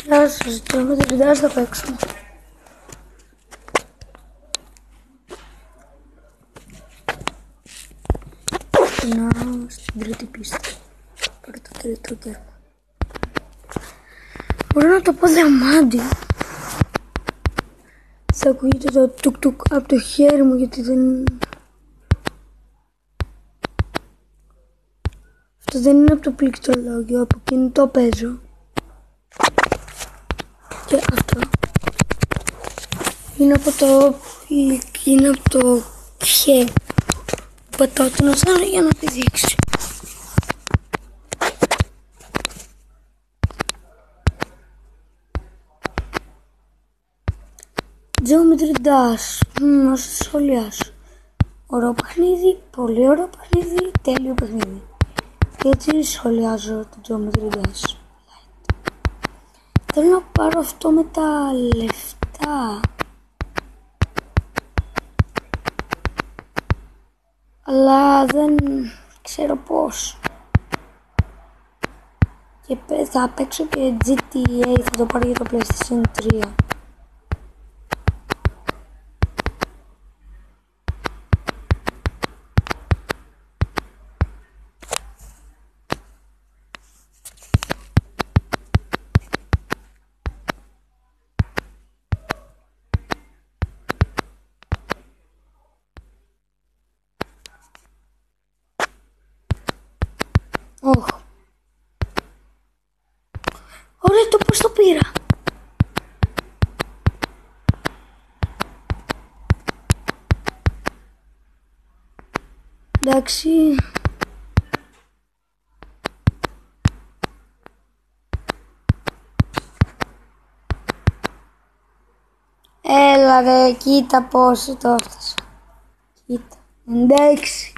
Γεια σας, Geometry Dash θα παίξουμε. Ξεκινάω στην τρίτη πίστα. Πρώτο τρίτο κέρμα. Μπορώ να το πω διαμάντι. Θα ακούγεται το τουκ τουκ από το χέρι μου γιατί δεν... Αυτό δεν είναι από το πληκτρολόγιο, από κινητό παίζω. Και αυτό είναι από το χέρι. Πατάω την οθόνη για να πηδήξει. Geometry Dash, να σας σχολιάσω. Ωραίο παιχνίδι, πολύ ωραίο παιχνίδι, τέλειο παιχνίδι. Έτσι σχολιάζω το Geometry Dash. Θέλω να πάρω αυτό με τα λεφτά. Αλλά δεν ξέρω πώς. Και θα παίξω και GTA, θα το πάρω για το PlayStation 3. Όχι. Ωραία, το πώς το πήρα. Εντάξει. Έλα ρε, κοίτα πόσο το έφτασα. Κοίτα, εντάξει.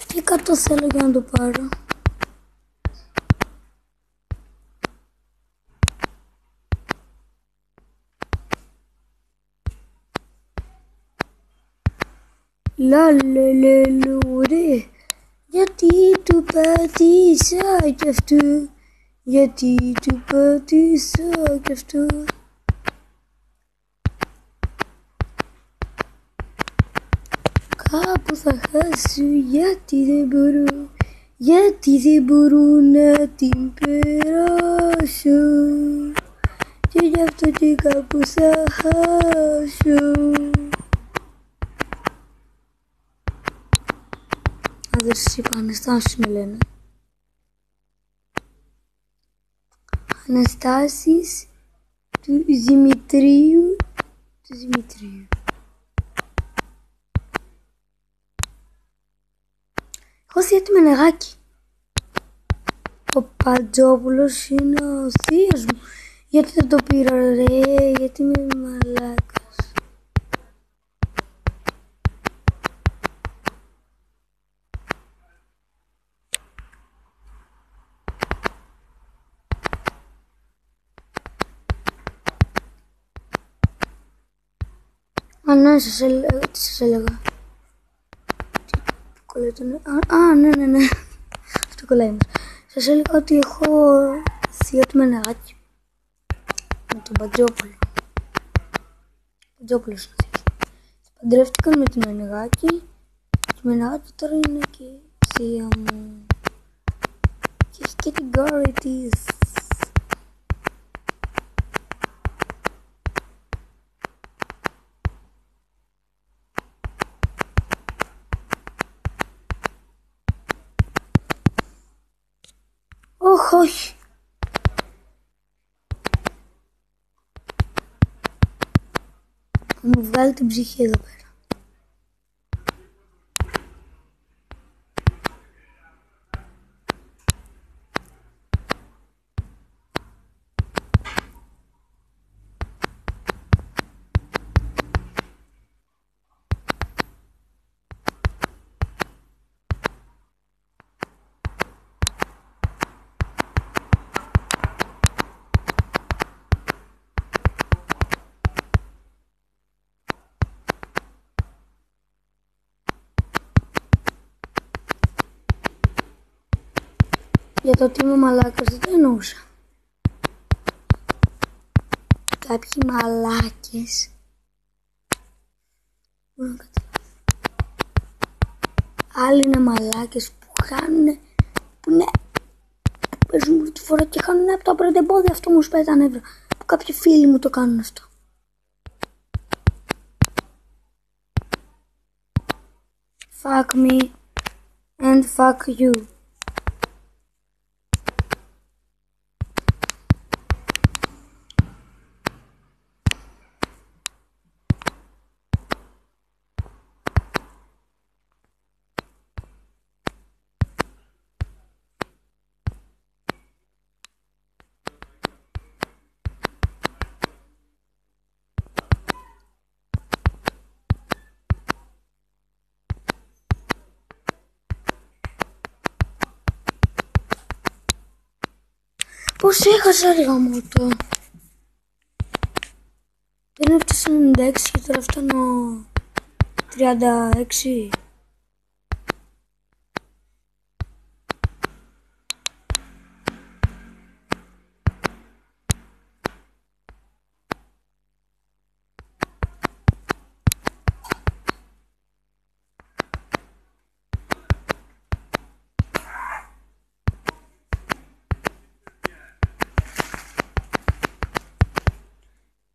Τι κάτω θέλω για να το πάρω. Λαλελελουρε, γιατί του πάτησα κι αυτό, γιατί του πάτησα κι αυτό. Κάπου θα χάσω γιατί δεν μπορώ να την περάσω και γι' αυτό και κάπου θα χάσω. Δεν σας είπα, Αναστάσης με λένε. Αναστάσης του Δημητρίου. Εγώ Θεία Μενεγάκη. Ο Πατζόπουλος είναι ο θείος μου. Γιατί δεν το πήρα ρε, γιατί είμαι μαλάκας. Α, ναι, τι σας έλεγα. Ναι. Αυτό κολλάει μας. Σας έλεγα ότι έχω θείο του Μενεγάκη. Με τον Πατζόπουλο. Ο Πατζόπουλος είναι θείος. Παντρεύτηκαν με τη Μενεγάκη. Και η Μενεγάκη τώρα είναι και θεία μου. Και έχει και την κόρη της. Όχι. Θα μου βγάλει την ψυχή εδώ πέρα. Για το ότι είμαι μαλάκας δεν το εννοούσα. Κάποιοι μαλάκες μπορούν να καταλάβουν. Άλλοι είναι μαλάκες που χάνουνε, που είναι, παίζουν πρώτη φορά και χάνουνε από τα πρώτα εμπόδια. Αυτό μου σπάει τα νεύρα, που κάποιοι φίλοι μου το κάνουν αυτό. Fuck me and fuck you. Πώς έχασα ρε γαμώτο. Δεν έφτασα 96 και τώρα φτάνω 36.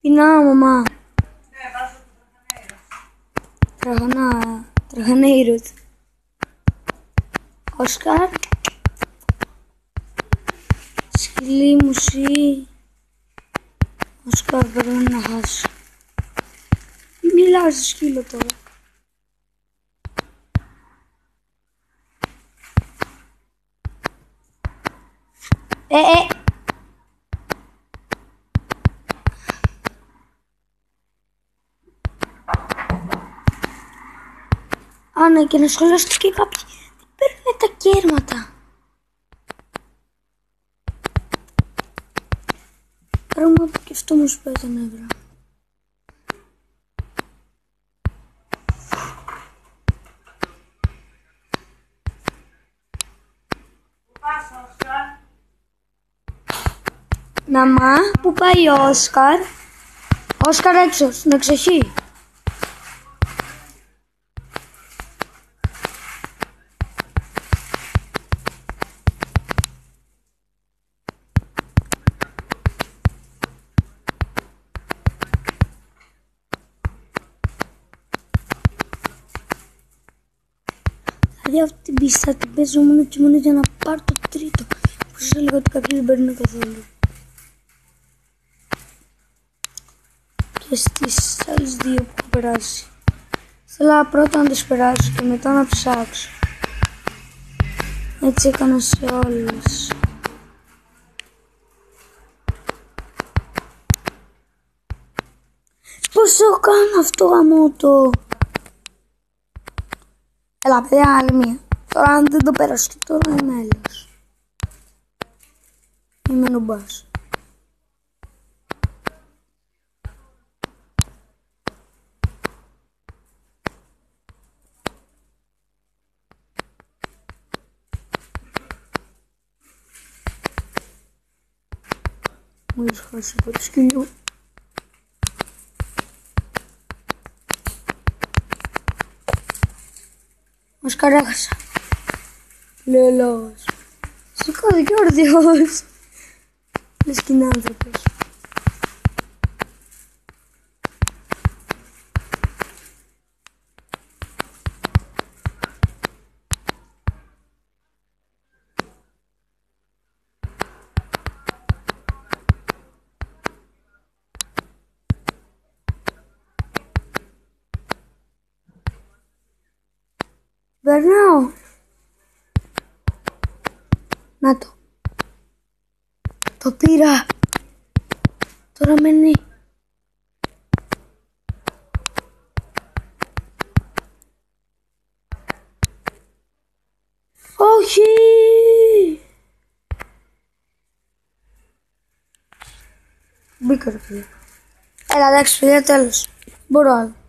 Πεινάω μαμά. Τραχανέιρος. Όσκαρ. Σκυλί μου σύ. Όσκαρ πρέπει να χάσω. Μιλάω στο σκύλο τώρα. Α, ναι, και να σχολιάσετε και κάποιοι δεν παίρνουν τα κέρματα. Πράγμα που και αυτό μου σπάει τα νεύρα. Μαμά, πού πάει ο Όσκαρ? Όσκαρ έξω, στην εξοχή. Δηλαδή αυτή την πίστα την παίζω μόνο και μόνο για να πάρω το τρίτο. Που σας έλεγα ότι κάποιοι δεν παίρνουν καθόλου. Και στις άλλες δύο που έχω περάσει. Θέλω πρώτα να τις περάσω και μετά να ψάξω. Έτσι έκανα σε όλες. Πώς το κάνω αυτό γαμώτο? Έλα παιδιά, άλλη μία. Τώρα αν δεν το πέρασω και τώρα είμαι έλεος. Είμαι νουμπάς. Μου έχεις χάσει από το σκυλιό. Μας καρέχασα. Λελός. Σηκώθηκε και όρθιος. Λες και είναι άνθρωπος. Περνάω. Να το. Το πήρα. Τώρα μένει. Όχι. Μπήκα ρε φίλε. Έλα εντάξει φίλε, τέλος. Μπορώ άλλο.